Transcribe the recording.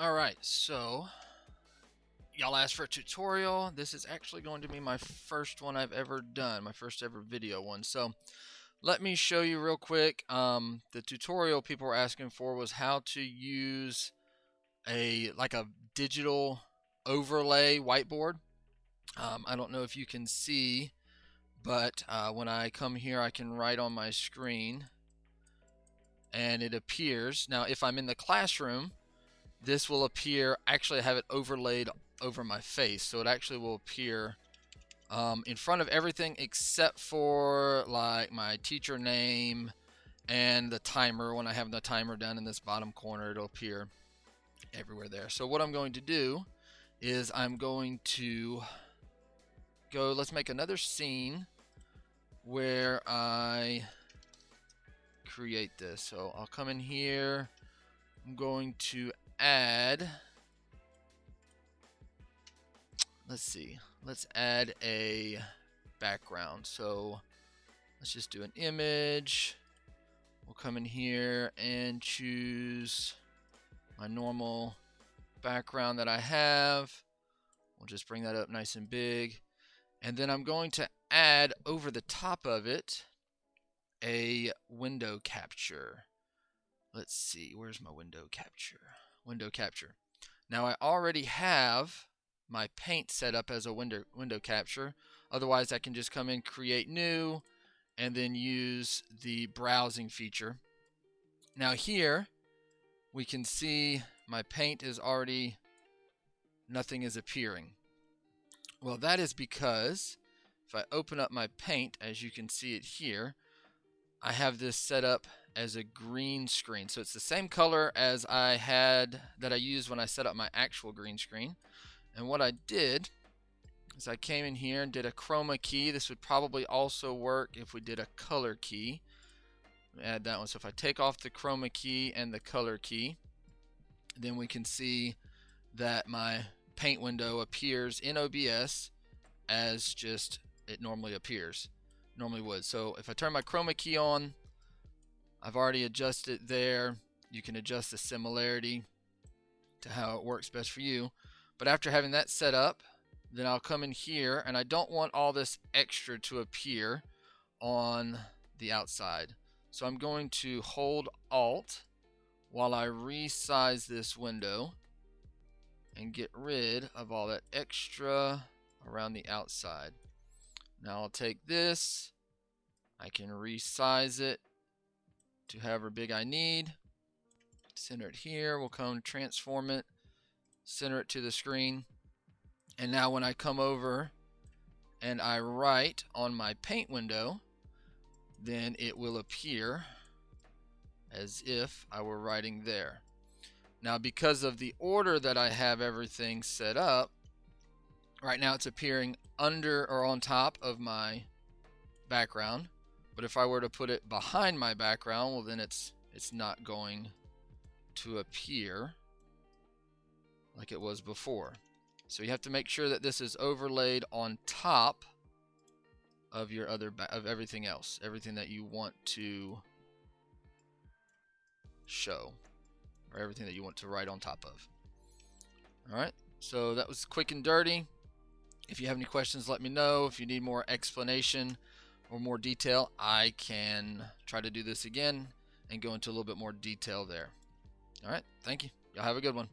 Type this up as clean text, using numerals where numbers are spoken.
Alright, so y'all asked for a tutorial. This is actually going to be my first one I've ever done, my first ever video one. So let me show you real quick. The tutorial people were asking for was how to use a digital overlay whiteboard. I don't know if you can see, but when I come here I can write on my screen and it appears. Now if I'm in the classroom, this will appear. Actually, I have it overlaid over my face, so it actually will appear in front of everything except for like my teacher name and the timer. When I have the timer down in this bottom corner, it'll appear everywhere there. So what I'm going to do is I'm going to go, let's make another scene where I create this. So I'll come in here, I'm going to add, let's add a background. So let's just do an image. We'll come in here and choose my normal background that I have. We'll just bring that up nice and big, and then I'm going to add over the top of it a window capture. Let's see, where's my window capture? Window capture. Now I already have my paint set up as a window capture. Otherwise I can just come in, create new, and then use the browsing feature. Now here we can see my paint is already, nothing is appearing. Well, that is because if I open up my paint, as you can see it here, I have this set up as a green screen. So it's the same color as I had that I used when I set up my actual green screen. And what I did is I came in here and did a chroma key. This would probably also work if we did a color key. Add that one. So if I take off the chroma key and the color key, then we can see that my paint window appears in OBS as just it normally appears, normally would. So if I turn my chroma key on, I've already adjusted there. You can adjust the similarity to how it works best for you. But after having that set up, then I'll come in here, and I don't want all this extra to appear on the outside. So I'm going to hold Alt while I resize this window and get rid of all that extra around the outside. Now I'll take this, I can resize it to however big I need, center it here, we'll come transform it, center it to the screen, and now when I come over and I write on my paint window, then it will appear as if I were writing there. Now because of the order that I have everything set up, right now it's appearing under or on top of my background. But if I were to put it behind my background, well then it's not going to appear like it was before. So you have to make sure that this is overlaid on top of your of everything else, everything that you want to show, or everything that you want to write on top of. Alright, so that was quick and dirty. If you have any questions, let me know. If you need more explanation or more detail, I can try to do this again and go into a little bit more detail there. Alright, thank you. Y'all have a good one.